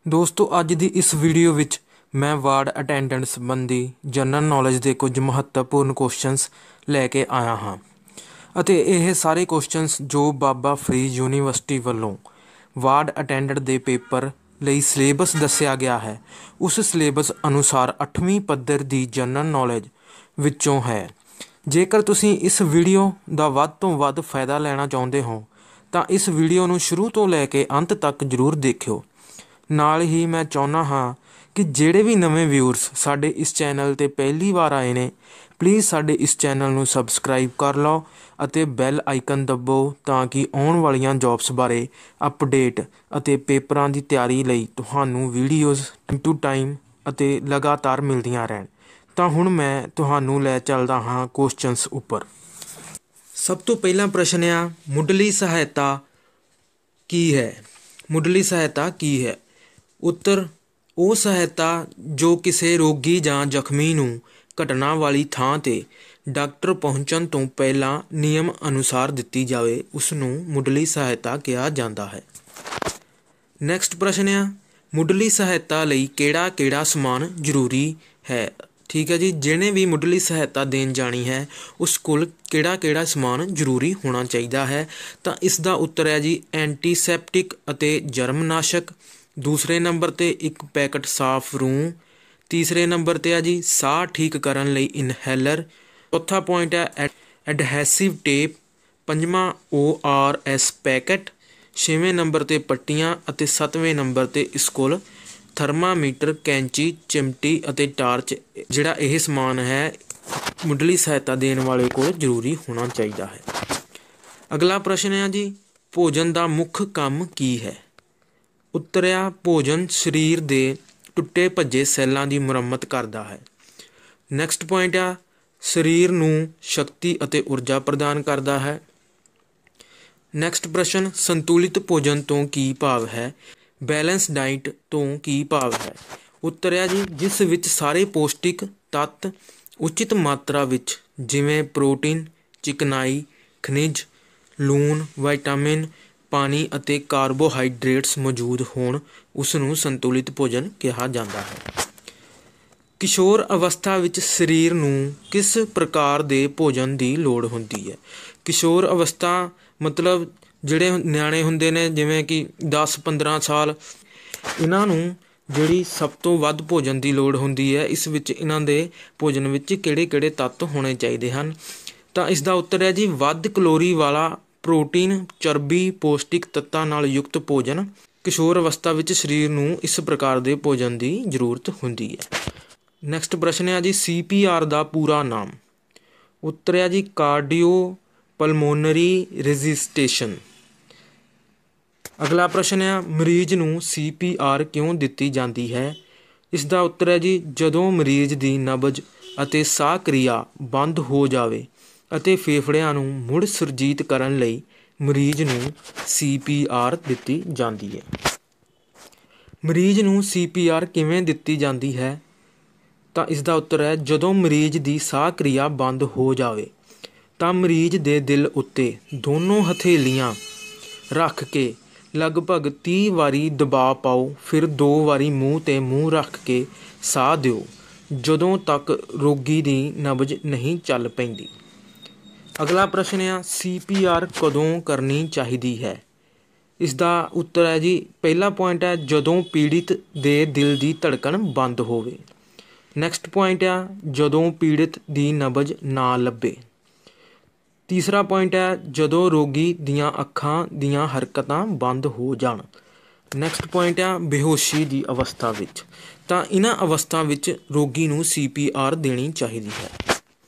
ਦੋਸਤੋ ਅੱਜ ਦੀ ਇਸ ਵੀਡੀਓ ਵਿੱਚ ਮੈਂ ਵਾਰਡ ਅਟੈਂਡੈਂਟ ਸੰਬੰਧੀ ਜਨਰਲ ਨੌਲੇਜ ਦੇ ਕੁਝ ਮਹੱਤਵਪੂਰਨ ਕੁਐਸਚਨਸ ਲੈ ਕੇ ਆਇਆ ਹਾਂ ਅਤੇ ਇਹ ਸਾਰੇ ਕੁਐਸਚਨਸ ਜੋ ਬਾਬਾ ਫਰੀਦ ਯੂਨੀਵਰਸਿਟੀ ਵੱਲੋਂ ਵਾਰਡ ਅਟੈਂਡੈਂਟ ਦੇ ਪੇਪਰ ਲਈ ਸਿਲੇਬਸ ਦੱਸਿਆ ਗਿਆ ਹੈ ਉਸ ਸਿਲੇਬਸ ਅਨੁਸਾਰ 8ਵੀਂ ਪੱਧਰ ਦੀ ਜਨਰਲ ਨੌਲੇਜ ਵਿੱਚੋਂ ਹੈ। ਜੇਕਰ ਤੁਸੀਂ ਇਸ ਵੀਡੀਓ ਦਾ ਵੱਧ ਤੋਂ ਵੱਧ ਫਾਇਦਾ ਲੈਣਾ ਚਾਹੁੰਦੇ ਹੋ ਤਾਂ ਇਸ ਵੀਡੀਓ ਨੂੰ ਸ਼ੁਰੂ ਤੋਂ ਲੈ ਕੇ ਅੰਤ ਤੱਕ ਜ਼ਰੂਰ ਦੇਖਿਓ। ਨਾਲ ਹੀ ਮੈਂ ਚਾਹੁੰਦਾ ਹਾਂ ਕਿ ਜਿਹੜੇ ਵੀ ਨਵੇਂ ਵਿਊਅਰਸ ਸਾਡੇ ਇਸ ਚੈਨਲ 'ਤੇ ਪਹਿਲੀ ਵਾਰ ਆਏ ਨੇ ਪਲੀਜ਼ ਸਾਡੇ ਇਸ ਚੈਨਲ ਨੂੰ ਸਬਸਕ੍ਰਾਈਬ ਕਰ ਲਓ ਅਤੇ ਬੈਲ ਆਈਕਨ ਦੱਬੋ ਤਾਂ ਕਿ ਆਉਣ ਵਾਲੀਆਂ ਜੌਬਸ ਬਾਰੇ ਅਪਡੇਟ ਅਤੇ ਪੇਪਰਾਂ ਦੀ ਤਿਆਰੀ ਲਈ ਤੁਹਾਨੂੰ ਵੀਡੀਓਜ਼ ਟਾਈਮ ਟੂ ਟਾਈਮ ਅਤੇ ਲਗਾਤਾਰ ਮਿਲਦੀਆਂ ਰਹਿਣ। ਤਾਂ ਹੁਣ ਮੈਂ ਤੁਹਾਨੂੰ ਲੈ ਚੱਲਦਾ ਹਾਂ ਕੁਐਸਚਨਸ ਉੱਪਰ। ਸਭ ਤੋਂ ਪਹਿਲਾ ਪ੍ਰਸ਼ਨ ਆ, ਮੁੱਢਲੀ ਸਹਾਇਤਾ ਕੀ ਹੈ? ਮੁੱਢਲੀ ਸਹਾਇਤਾ ਕੀ ਹੈ? ਉੱਤਰ, ਉਹ ਸਹਾਇਤਾ ਜੋ ਕਿਸੇ ਰੋਗੀ ਜਾਂ ਜ਼ਖਮੀ ਨੂੰ ਘਟਨਾ ਵਾਲੀ ਥਾਂ 'ਤੇ ਡਾਕਟਰ ਪਹੁੰਚਣ ਤੋਂ ਪਹਿਲਾਂ ਨਿਯਮ ਅਨੁਸਾਰ ਦਿੱਤੀ ਜਾਵੇ ਉਸ ਨੂੰ ਮੁੱਢਲੀ ਸਹਾਇਤਾ ਕਿਹਾ ਜਾਂਦਾ ਹੈ। ਨੈਕਸਟ ਪ੍ਰਸ਼ਨ ਆ, ਮੁੱਢਲੀ ਸਹਾਇਤਾ ਲਈ ਕਿਹੜਾ ਸਮਾਨ ਜ਼ਰੂਰੀ ਹੈ? ਠੀਕ ਹੈ ਜੀ, ਜਿਹਨੇ ਵੀ ਮੁੱਢਲੀ ਸਹਾਇਤਾ ਦੇਣ ਜਾਣੀ ਹੈ ਉਸ ਕੋਲ ਕਿਹੜਾ ਸਮਾਨ ਜ਼ਰੂਰੀ ਹੋਣਾ ਚਾਹੀਦਾ ਹੈ? ਤਾਂ ਇਸ ਦਾ ਉੱਤਰ ਹੈ ਜੀ ਐਂਟੀਸੈਪਟਿਕ ਅਤੇ ਜਰਮਨਾਸ਼ਕ। ਦੂਸਰੇ ਨੰਬਰ 'ਤੇ ਇੱਕ ਪੈਕਟ ਸਾਫ਼ ਰੂੰ। ਤੀਸਰੇ ਨੰਬਰ 'ਤੇ ਆ ਜੀ ਸਾਹ ਠੀਕ ਕਰਨ ਲਈ ਇਨਹੇਲਰ। ਚੌਥਾ ਪੁਆਇੰਟ ਹੈ ਐਡਹੈਸਿਵ ਟੇਪ। ਪੰਜਵਾਂ ORS ਪੈਕਟ। ਛੇਵੇਂ ਨੰਬਰ 'ਤੇ ਪੱਟੀਆਂ ਅਤੇ ਸੱਤਵੇਂ ਨੰਬਰ 'ਤੇ ਇਸ ਕੋਲ ਥਰਮਾਮੀਟਰ, ਕੈਂਚੀ, ਚਿਮਟੀ ਅਤੇ ਟਾਰਚ। ਜਿਹੜਾ ਇਹ ਸਮਾਨ ਹੈ ਮੁੱਢਲੀ ਸਹਾਇਤਾ ਦੇਣ ਵਾਲੇ ਕੋਲ ਜ਼ਰੂਰੀ ਹੋਣਾ ਚਾਹੀਦਾ ਹੈ। ਅਗਲਾ ਪ੍ਰਸ਼ਨ ਹੈ ਜੀ, ਭੋਜਨ ਦਾ ਮੁੱਖ ਕੰਮ ਕੀ ਹੈ? ਉੱਤਰ ਆ, ਭੋਜਨ ਸਰੀਰ ਦੇ ਟੁੱਟੇ ਭੱਜੇ ਸੈੱਲਾਂ ਦੀ ਮੁਰੰਮਤ ਕਰਦਾ ਹੈ। ਨੈਕਸਟ ਪੁਆਇੰਟ ਆ, ਸਰੀਰ ਨੂੰ ਸ਼ਕਤੀ ਅਤੇ ਊਰਜਾ ਪ੍ਰਦਾਨ ਕਰਦਾ ਹੈ। ਨੈਕਸਟ ਪ੍ਰਸ਼ਨ, ਸੰਤੁਲਿਤ ਭੋਜਨ ਤੋਂ ਕੀ ਭਾਵ ਹੈ? ਬੈਲੈਂਸ ਡਾਈਟ ਤੋਂ ਕੀ ਭਾਵ ਹੈ? ਉੱਤਰ ਆ ਜੀ, ਜਿਸ ਵਿੱਚ ਸਾਰੇ ਪੌਸ਼ਟਿਕ ਤੱਤ ਉਚਿਤ ਮਾਤਰਾ ਵਿੱਚ ਜਿਵੇਂ ਪ੍ਰੋਟੀਨ, ਚਿਕਨਾਈ, ਖਣਿਜ, ਲੂਣ, ਵਿਟਾਮਿਨ, ਪਾਣੀ ਅਤੇ ਕਾਰਬੋਹਾਈਡਰੇਟਸ ਮੌਜੂਦ ਹੋਣ ਉਸ ਨੂੰ ਸੰਤੁਲਿਤ ਭੋਜਨ ਕਿਹਾ ਜਾਂਦਾ ਹੈ। ਕਿਸ਼ੋਰ ਅਵਸਥਾ ਵਿੱਚ ਸਰੀਰ ਨੂੰ ਕਿਸ ਪ੍ਰਕਾਰ ਦੇ ਭੋਜਨ ਦੀ ਲੋੜ ਹੁੰਦੀ ਹੈ? ਕਿਸ਼ੋਰ ਅਵਸਥਾ ਮਤਲਬ ਜਿਹੜੇ ਨਿਆਣੇ ਹੁੰਦੇ ਨੇ ਜਿਵੇਂ ਕਿ 10-15 ਸਾਲ, ਇਹਨਾਂ ਨੂੰ ਜਿਹੜੀ ਸਭ ਤੋਂ ਵੱਧ ਭੋਜਨ ਦੀ ਲੋੜ ਹੁੰਦੀ ਹੈ ਇਸ ਵਿੱਚ ਇਹਨਾਂ ਦੇ ਭੋਜਨ ਵਿੱਚ ਕਿਹੜੇ ਤੱਤ ਹੋਣੇ ਚਾਹੀਦੇ ਹਨ? ਤਾਂ ਇਸ ਦਾ ਉੱਤਰ ਹੈ ਜੀ ਵੱਧ ਕੈਲੋਰੀ ਵਾਲਾ ਪ੍ਰੋਟੀਨ, ਚਰਬੀ, ਪੌਸ਼ਟਿਕ ਤੱਤਾਂ ਨਾਲ ਯੁਕਤ ਭੋਜਨ। ਕਿਸ਼ੋਰ ਅਵਸਥਾ ਵਿੱਚ ਸਰੀਰ ਨੂੰ ਇਸ ਪ੍ਰਕਾਰ ਦੇ ਭੋਜਨ ਦੀ ਜ਼ਰੂਰਤ ਹੁੰਦੀ ਹੈ। ਨੈਕਸਟ ਪ੍ਰਸ਼ਨ ਹੈ ਜੀ, CPR ਦਾ ਪੂਰਾ ਨਾਮ? ਉੱਤਰ ਹੈ ਜੀ ਕਾਰਡੀਓ ਪਲਮੋਨਰੀ ਰੈਸਿਸਟੇਸ਼ਨ। ਅਗਲਾ ਪ੍ਰਸ਼ਨ ਹੈ, ਮਰੀਜ਼ ਨੂੰ CPR ਕਿਉਂ ਦਿੱਤੀ ਜਾਂਦੀ ਹੈ? ਇਸ ਦਾ ਉੱਤਰ ਹੈ ਜੀ ਜਦੋਂ ਮਰੀਜ਼ ਦੀ ਨਬਜ਼ ਅਤੇ ਸਾਹ ਕਿਰਿਆ ਬੰਦ ਹੋ ਜਾਵੇ ਅਤੇ ਫੇਫੜਿਆਂ ਨੂੰ ਮੁੜ ਸੁਰਜੀਤ ਕਰਨ ਲਈ ਮਰੀਜ਼ ਨੂੰ CPR ਦਿੱਤੀ ਜਾਂਦੀ ਹੈ। ਮਰੀਜ਼ ਨੂੰ CPR ਕਿਵੇਂ ਦਿੱਤੀ ਜਾਂਦੀ ਹੈ? ਤਾਂ ਇਸ ਦਾ ਉੱਤਰ ਹੈ ਜਦੋਂ ਮਰੀਜ਼ ਦੀ ਸਾਹ ਕਿਰਿਆ ਬੰਦ ਹੋ ਜਾਵੇ ਤਾਂ ਮਰੀਜ਼ ਦੇ ਦਿਲ ਉੱਤੇ ਦੋਨੋਂ ਹਥੇਲੀਆਂ ਰੱਖ ਕੇ ਲਗਭਗ 30 ਵਾਰੀ ਦਬਾਅ ਪਾਓ, ਫਿਰ 2 ਵਾਰੀ ਮੂੰਹ 'ਤੇ ਮੂੰਹ ਰੱਖ ਕੇ ਸਾਹ ਦਿਓ ਜਦੋਂ ਤੱਕ ਰੋਗੀ ਦੀ ਨਬਜ਼ ਨਹੀਂ ਚੱਲ ਪੈਂਦੀ। ਅਗਲਾ ਪ੍ਰਸ਼ਨ ਆ, CPR ਕਦੋਂ ਕਰਨੀ ਚਾਹੀਦੀ ਹੈ? ਇਸ ਦਾ ਉੱਤਰ ਹੈ ਜੀ ਪਹਿਲਾ ਪੁਆਇੰਟ ਹੈ ਜਦੋਂ ਪੀੜਿਤ ਦੇ ਦਿਲ ਦੀ ਧੜਕਣ ਬੰਦ ਹੋਵੇ। ਨੈਕਸਟ ਪੁਆਇੰਟ ਆ, ਜਦੋਂ ਪੀੜਿਤ ਦੀ ਨਬਜ਼ ਨਾ ਲੱਭੇ। ਤੀਸਰਾ ਪੁਆਇੰਟ ਹੈ ਜਦੋਂ ਰੋਗੀ ਦੀਆਂ ਅੱਖਾਂ ਦੀਆਂ ਹਰਕਤਾਂ ਬੰਦ ਹੋ ਜਾਣ। ਨੈਕਸਟ ਪੁਆਇੰਟ ਆ, ਬੇਹੋਸ਼ੀ ਦੀ ਅਵਸਥਾ ਵਿੱਚ। ਤਾਂ ਇਹਨਾਂ ਅਵਸਥਾ ਵਿੱਚ ਰੋਗੀ ਨੂੰ CPR ਦੇਣੀ ਚਾਹੀਦੀ ਹੈ।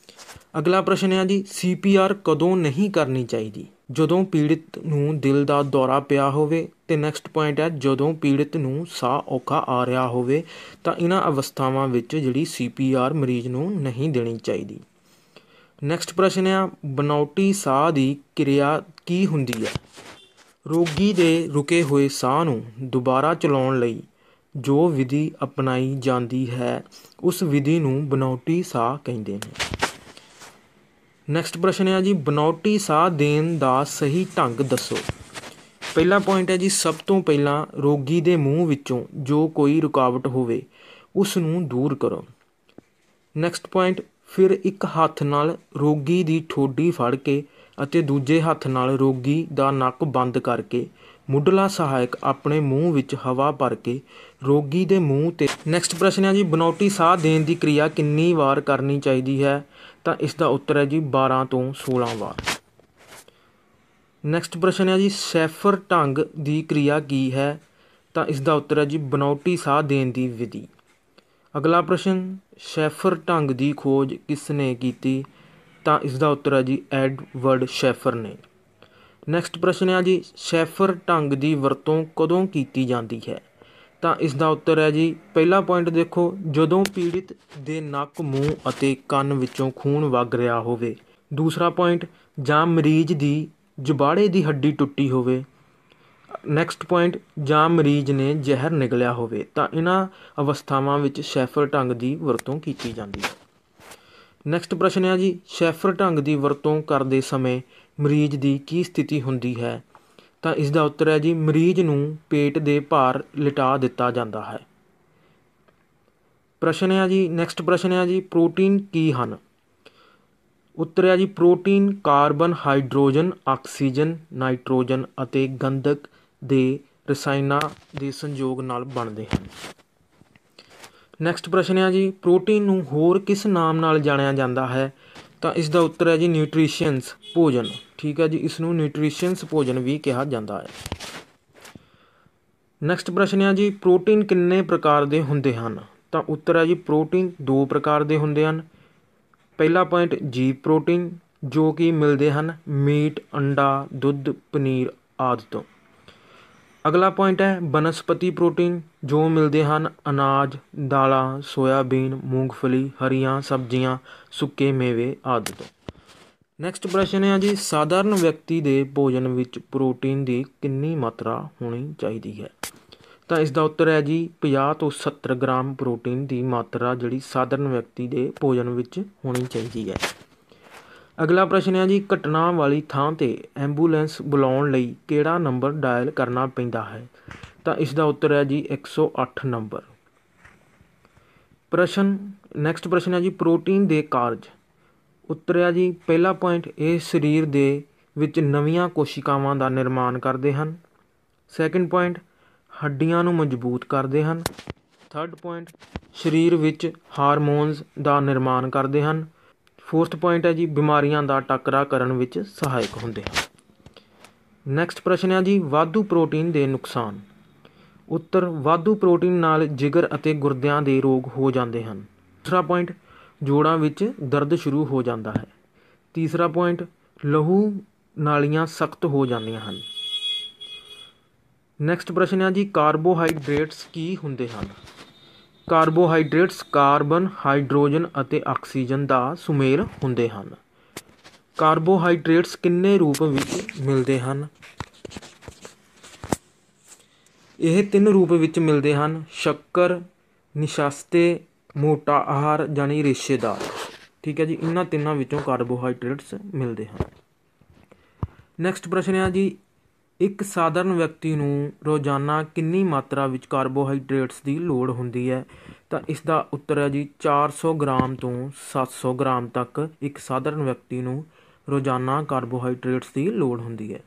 ਅਗਲਾ ਪ੍ਰਸ਼ਨ ਹੈ ਜੀ, CPR ਕਦੋਂ ਨਹੀਂ ਕਰਨੀ ਚਾਹੀਦੀ? ਜਦੋਂ ਪੀੜਿਤ ਨੂੰ ਦਿਲ ਦਾ ਦੌਰਾ ਪਿਆ ਹੋਵੇ। ਅਤੇ ਨੈਕਸਟ ਪੁਆਇੰਟ ਹੈ ਜਦੋਂ ਪੀੜਿਤ ਨੂੰ ਸਾਹ ਔਖਾ ਆ ਰਿਹਾ ਹੋਵੇ। ਤਾਂ ਇਹਨਾਂ ਅਵਸਥਾਵਾਂ ਵਿੱਚ ਜਿਹੜੀ CPR ਮਰੀਜ਼ ਨੂੰ ਨਹੀਂ ਦੇਣੀ ਚਾਹੀਦੀ। ਨੈਕਸਟ ਪ੍ਰਸ਼ਨ ਆ, ਬਨਾਉਟੀ ਸਾਹ ਦੀ ਕਿਰਿਆ ਕੀ ਹੁੰਦੀ ਹੈ? ਰੋਗੀ ਦੇ ਰੁਕੇ ਹੋਏ ਸਾਹ ਨੂੰ ਦੁਬਾਰਾ ਚਲਾਉਣ ਲਈ ਜੋ ਵਿਧੀ ਅਪਣਾਈ ਜਾਂਦੀ ਹੈ ਉਸ ਵਿਧੀ ਨੂੰ ਬਨਾਉਟੀ ਸਾਹ ਕਹਿੰਦੇ ਨੇ। ਨੈਕਸਟ ਪ੍ਰਸ਼ਨ ਹੈ ਜੀ, ਬਨਾਉਟੀ ਸਾਹ ਦੇਣ ਦਾ ਸਹੀ ਢੰਗ ਦੱਸੋ। ਪਹਿਲਾ ਪੁਆਇੰਟ ਹੈ ਜੀ, ਸਭ ਤੋਂ ਪਹਿਲਾਂ ਰੋਗੀ ਦੇ ਮੂੰਹ ਵਿੱਚੋਂ ਜੋ ਕੋਈ ਰੁਕਾਵਟ ਹੋਵੇ ਉਸ ਨੂੰ ਦੂਰ ਕਰੋ। ਨੈਕਸਟ ਪੁਆਇੰਟ, ਫਿਰ ਇੱਕ ਹੱਥ ਨਾਲ ਰੋਗੀ ਦੀ ਠੋਡੀ ਫੜ ਕੇ ਅਤੇ ਦੂਜੇ ਹੱਥ ਨਾਲ ਰੋਗੀ ਦਾ ਨੱਕ ਬੰਦ ਕਰਕੇ ਮੁੱਢਲਾ ਸਹਾਇਕ ਆਪਣੇ ਮੂੰਹ ਵਿੱਚ ਹਵਾ ਭਰ ਕੇ ਰੋਗੀ ਦੇ ਮੂੰਹ 'ਤੇ। ਨੈਕਸਟ ਪ੍ਰਸ਼ਨ ਹੈ ਜੀ, ਬਨਾਵਟੀ ਸਾਹ ਦੇਣ ਦੀ ਕਿਰਿਆ ਕਿੰਨੀ ਵਾਰ ਕਰਨੀ ਚਾਹੀਦੀ ਹੈ? ਤਾਂ ਇਸ ਦਾ ਉੱਤਰ ਹੈ ਜੀ 12 ਤੋਂ 16 ਵਾਰ। ਨੈਕਸਟ ਪ੍ਰਸ਼ਨ ਹੈ ਜੀ, ਸ਼ੈਫਰ ਢੰਗ ਦੀ ਕਿਰਿਆ ਕੀ ਹੈ? ਤਾਂ ਇਸ ਦਾ ਉੱਤਰ ਹੈ ਜੀ ਬਨਾਵਟੀ ਸਾਹ ਦੇਣ ਦੀ ਵਿਧੀ। ਅਗਲਾ ਪ੍ਰਸ਼ਨ, ਸ਼ੈਫਰ ਢੰਗ ਦੀ ਖੋਜ ਕਿਸ ਨੇ ਕੀਤੀ? ਤਾਂ ਇਸ ਦਾ ਉੱਤਰ ਹੈ ਜੀ ਐਡਵਰਡ ਸ਼ੈਫਰ ਨੇ। ਨੈਕਸਟ ਪ੍ਰਸ਼ਨ ਹੈ ਜੀ, ਸ਼ੈਫਰ ਢੰਗ ਦੀ ਵਰਤੋਂ ਕਦੋਂ ਕੀਤੀ ਜਾਂਦੀ ਹੈ? ਤਾਂ ਇਸ ਦਾ ਉੱਤਰ ਹੈ ਜੀ, ਪਹਿਲਾ ਪੁਆਇੰਟ ਦੇਖੋ, ਜਦੋਂ ਪੀੜਿਤ ਦੇ ਨੱਕ, ਮੂੰਹ ਅਤੇ ਕੰਨ ਵਿੱਚੋਂ ਖੂਨ ਵਗ ਰਿਹਾ ਹੋਵੇ। ਦੂਸਰਾ ਪੁਆਇੰਟ, ਜਾਂ ਮਰੀਜ਼ ਦੀ ਜਬਾੜੇ ਦੀ ਹੱਡੀ ਟੁੱਟੀ ਹੋਵੇ। ਨੈਕਸਟ ਪੁਆਇੰਟ, ਜਾਂ ਮਰੀਜ਼ ਨੇ ਜ਼ਹਿਰ ਨਿਗਲਿਆ ਹੋਵੇ। ਤਾਂ ਇਹਨਾਂ ਅਵਸਥਾਵਾਂ ਵਿੱਚ ਸ਼ੈਫਰ ਢੰਗ ਦੀ ਵਰਤੋਂ ਕੀਤੀ ਜਾਂਦੀ ਹੈ। ਨੈਕਸਟ ਪ੍ਰਸ਼ਨ ਹੈ ਜੀ, ਸ਼ੈਫਰ ਢੰਗ ਦੀ ਵਰਤੋਂ ਕਰਦੇ ਸਮੇਂ ਮਰੀਜ਼ ਦੀ ਕੀ ਸਥਿਤੀ ਹੁੰਦੀ ਹੈ? ਤਾਂ ਇਸ ਦਾ ਉੱਤਰ ਹੈ ਜੀ, ਮਰੀਜ਼ ਨੂੰ ਪੇਟ ਦੇ ਭਾਰ ਲਿਟਾ ਦਿੱਤਾ ਜਾਂਦਾ ਹੈ। ਪ੍ਰਸ਼ਨ ਹੈ ਜੀ, ਨੈਕਸਟ ਪ੍ਰਸ਼ਨ ਹੈ ਜੀ, ਪ੍ਰੋਟੀਨ ਕੀ ਹਨ? ਉੱਤਰ ਹੈ ਜੀ, protein carbon, hydrogen, oxygen, nitrogen ਅਤੇ ਗੰਧਕ ਦੇ ਰਸਾਇਣਾਂ ਦੇ ਸੰਯੋਗ ਨਾਲ ਬਣਦੇ ਹਨ। ਨੈਕਸਟ ਪ੍ਰਸ਼ਨ ਹੈ ਜੀ, ਪ੍ਰੋਟੀਨ ਨੂੰ ਹੋਰ ਕਿਸ ਨਾਮ ਨਾਲ ਜਾਣਿਆ ਜਾਂਦਾ ਹੈ? ਤਾਂ ਇਸ ਦਾ ਉੱਤਰ ਹੈ ਜੀ ਨਿਊਟ੍ਰੀਸ਼ੀਅਨਸ ਭੋਜਨ। ਠੀਕ ਹੈ ਜੀ, ਇਸ ਨੂੰ ਨਿਊਟ੍ਰੀਸ਼ੀਅਨਸ ਭੋਜਨ ਵੀ ਕਿਹਾ ਜਾਂਦਾ ਹੈ। ਨੈਕਸਟ ਪ੍ਰਸ਼ਨ ਹੈ ਜੀ, ਪ੍ਰੋਟੀਨ ਕਿੰਨੇ ਪ੍ਰਕਾਰ ਦੇ ਹੁੰਦੇ ਹਨ? ਤਾਂ ਉੱਤਰ ਹੈ ਜੀ, ਪ੍ਰੋਟੀਨ 2 ਪ੍ਰਕਾਰ ਦੇ ਹੁੰਦੇ ਹਨ। ਪਹਿਲਾ ਪੁਆਇੰਟ, ਜੀਵ ਪ੍ਰੋਟੀਨ, ਜੋ ਕਿ ਮਿਲਦੇ ਹਨ ਮੀਟ, ਅੰਡਾ, ਦੁੱਧ, ਪਨੀਰ ਆਦਿ ਤੋਂ। ਅਗਲਾ ਪੁਆਇੰਟ ਹੈ ਬਨਸਪਤੀ ਪ੍ਰੋਟੀਨ, ਜੋ ਮਿਲਦੇ ਹਨ ਅਨਾਜ, ਦਾਲਾਂ, ਸੋਇਆਬੀਨ, ਮੂੰਗਫਲੀ, ਹਰੀਆਂ ਸਬਜ਼ੀਆਂ, ਸੁੱਕੇ ਮੇਵੇ ਆਦਿ ਤੋਂ। ਨੈਕਸਟ ਪ੍ਰਸ਼ਨ ਹੈ ਜੀ, ਸਾਧਾਰਨ ਵਿਅਕਤੀ ਦੇ ਭੋਜਨ ਵਿੱਚ ਪ੍ਰੋਟੀਨ ਦੀ ਕਿੰਨੀ ਮਾਤਰਾ ਹੋਣੀ ਚਾਹੀਦੀ ਹੈ? ਤਾਂ ਇਸ ਦਾ ਉੱਤਰ ਹੈ ਜੀ 50 ਤੋਂ 70 ਗ੍ਰਾਮ ਪ੍ਰੋਟੀਨ ਦੀ ਮਾਤਰਾ ਜਿਹੜੀ ਸਾਧਾਰਨ ਵਿਅਕਤੀ ਦੇ ਭੋਜਨ ਵਿੱਚ ਹੋਣੀ ਚਾਹੀਦੀ ਹੈ। ਅਗਲਾ ਪ੍ਰਸ਼ਨ ਹੈ ਜੀ, ਘਟਨਾ ਵਾਲੀ ਥਾਂ 'ਤੇ ਐਂਬੂਲੈਂਸ ਬੁਲਾਉਣ ਲਈ ਕਿਹੜਾ ਨੰਬਰ ਡਾਇਲ ਕਰਨਾ ਪੈਂਦਾ ਹੈ? ਤਾਂ ਇਸ ਦਾ ਉੱਤਰ ਹੈ ਜੀ 108 ਨੰਬਰ। ਨੈਕਸਟ ਪ੍ਰਸ਼ਨ ਹੈ ਜੀ, ਪ੍ਰੋਟੀਨ ਦੇ ਕਾਰਜ। ਉੱਤਰ ਹੈ ਜੀ, ਪਹਿਲਾ ਪੁਆਇੰਟ, ਇਹ ਸਰੀਰ ਦੇ ਵਿੱਚ ਨਵੀਆਂ ਕੋਸ਼ਿਕਾਵਾਂ ਦਾ ਨਿਰਮਾਣ ਕਰਦੇ ਹਨ। ਸੈਕਿੰਡ ਪੁਆਇੰਟ, ਹੱਡੀਆਂ ਨੂੰ ਮਜ਼ਬੂਤ ਕਰਦੇ ਹਨ। ਥਰਡ ਪੁਆਇੰਟ, ਸਰੀਰ ਵਿੱਚ ਹਾਰਮੋਨਸ ਦਾ ਨਿਰਮਾਣ ਕਰਦੇ ਹਨ। ਫੋਰਥ ਪੁਆਇੰਟ ਹੈ ਜੀ, ਬਿਮਾਰੀਆਂ ਦਾ ਟਾਕਰਾ ਕਰਨ ਵਿੱਚ ਸਹਾਇਕ ਹੁੰਦੇ ਹਨ। ਨੈਕਸਟ ਪ੍ਰਸ਼ਨ ਹੈ ਜੀ, ਵਾਧੂ ਪ੍ਰੋਟੀਨ ਦੇ ਨੁਕਸਾਨ। ਉੱਤਰ, ਵਾਧੂ ਪ੍ਰੋਟੀਨ ਨਾਲ ਜਿਗਰ ਅਤੇ ਗੁਰਦਿਆਂ ਦੇ ਰੋਗ ਹੋ ਜਾਂਦੇ ਹਨ। ਦੂਸਰਾ ਪੁਆਇੰਟ, ਜੋੜਾਂ ਵਿੱਚ ਦਰਦ ਸ਼ੁਰੂ ਹੋ ਜਾਂਦਾ ਹੈ। ਤੀਸਰਾ ਪੁਆਇੰਟ, ਲਹੂ ਨਾਲੀਆਂ ਸਖਤ ਹੋ ਜਾਂਦੀਆਂ ਹਨ। ਨੈਕਸਟ ਪ੍ਰਸ਼ਨ ਹੈ ਜੀ, ਕਾਰਬੋਹਾਈਡਰੇਟਸ ਕੀ ਹੁੰਦੇ ਹਨ? ਕਾਰਬੋਹਾਈਡਰੇਟਸ ਕਾਰਬਨ, ਹਾਈਡਰੋਜਨ ਅਤੇ ਆਕਸੀਜਨ ਦਾ ਸੁਮੇਲ ਹੁੰਦੇ ਹਨ। ਕਾਰਬੋਹਾਈਡਰੇਟਸ ਕਿੰਨੇ ਰੂਪ ਵਿੱਚ ਮਿਲਦੇ ਹਨ? ਇਹ 3 ਰੂਪ ਵਿੱਚ ਮਿਲਦੇ ਹਨ, ਸ਼ੱਕਰ, ਨਿਸ਼ਾਸਤੇ, ਮੋਟਾ ਆਹਾਰ ਯਾਨੀ ਰੇਸ਼ੇਦਾਰ। ਠੀਕ ਹੈ ਜੀ, ਇਹਨਾਂ ਤਿੰਨਾਂ ਵਿੱਚੋਂ ਕਾਰਬੋਹਾਈਡਰੇਟਸ ਮਿਲਦੇ ਹਨ। ਨੈਕਸਟ ਪ੍ਰਸ਼ਨ ਹੈ ਜੀ, ਇੱਕ ਸਾਧਾਰਨ ਵਿਅਕਤੀ ਨੂੰ ਰੋਜ਼ਾਨਾ ਕਿੰਨੀ ਮਾਤਰਾ ਵਿੱਚ ਕਾਰਬੋਹਾਈਡਰੇਟਸ ਦੀ ਲੋੜ ਹੁੰਦੀ ਹੈ? ਤਾਂ ਇਸ ਦਾ ਉੱਤਰ ਹੈ ਜੀ 400 ਗ੍ਰਾਮ ਤੋਂ 700 ਗ੍ਰਾਮ ਤੱਕ ਇੱਕ ਸਾਧਾਰਨ ਵਿਅਕਤੀ ਨੂੰ ਰੋਜ਼ਾਨਾ ਕਾਰਬੋਹਾਈਡਰੇਟਸ ਦੀ ਲੋੜ ਹੁੰਦੀ ਹੈ।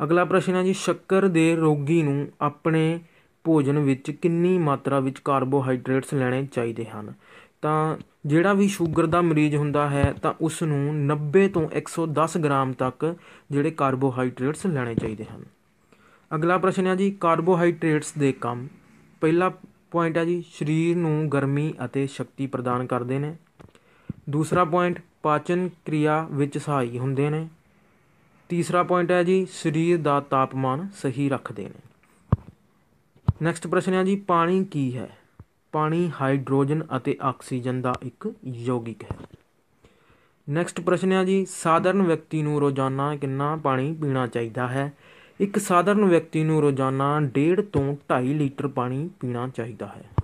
ਅਗਲਾ ਪ੍ਰਸ਼ਨ ਹੈ ਜੀ, ਸ਼ੱਕਰ ਦੇ ਰੋਗੀ ਨੂੰ ਆਪਣੇ ਭੋਜਨ ਵਿੱਚ ਕਿੰਨੀ ਮਾਤਰਾ ਵਿੱਚ ਕਾਰਬੋਹਾਈਡਰੇਟਸ ਲੈਣੇ ਚਾਹੀਦੇ ਹਨ? ਤਾਂ ਜਿਹੜਾ ਵੀ ਸ਼ੂਗਰ ਦਾ ਮਰੀਜ਼ ਹੁੰਦਾ ਹੈ ਤਾਂ ਉਸ ਨੂੰ 90 ਤੋਂ 110 ਗ੍ਰਾਮ ਤੱਕ ਜਿਹੜੇ ਕਾਰਬੋਹਾਈਡਰੇਟਸ ਲੈਣੇ ਚਾਹੀਦੇ ਹਨ। ਅਗਲਾ ਪ੍ਰਸ਼ਨ ਹੈ ਜੀ, ਕਾਰਬੋਹਾਈਡਰੇਟਸ ਦੇ ਕੰਮ। ਪਹਿਲਾ ਪੁਆਇੰਟ ਹੈ ਜੀ, ਸਰੀਰ ਨੂੰ ਗਰਮੀ ਅਤੇ ਸ਼ਕਤੀ ਪ੍ਰਦਾਨ ਕਰਦੇ ਨੇ। ਦੂਸਰਾ ਪੁਆਇੰਟ, ਪਾਚਨ ਕਿਰਿਆ ਵਿੱਚ ਸਹਾਈ ਹੁੰਦੇ ਨੇ। ਤੀਸਰਾ ਪੁਆਇੰਟ ਹੈ ਜੀ, ਸਰੀਰ ਦਾ ਤਾਪਮਾਨ ਸਹੀ ਰੱਖਦੇ ਨੇ। ਨੈਕਸਟ ਪ੍ਰਸ਼ਨ ਹੈ ਜੀ, ਪਾਣੀ ਕੀ ਹੈ? ਪਾਣੀ ਹਾਈਡਰੋਜਨ ਅਤੇ ਆਕਸੀਜਨ ਦਾ ਇੱਕ ਯੌਗਿਕ ਹੈ। ਨੈਕਸਟ ਪ੍ਰਸ਼ਨ ਹੈ ਜੀ, ਸਾਧਾਰਨ ਵਿਅਕਤੀ ਨੂੰ ਰੋਜ਼ਾਨਾ ਕਿੰਨਾ ਪਾਣੀ ਪੀਣਾ ਚਾਹੀਦਾ ਹੈ? ਇੱਕ ਸਾਧਾਰਨ ਵਿਅਕਤੀ ਨੂੰ ਰੋਜ਼ਾਨਾ 1.5 ਤੋਂ 2.5 ਲੀਟਰ ਪਾਣੀ ਪੀਣਾ ਚਾਹੀਦਾ ਹੈ।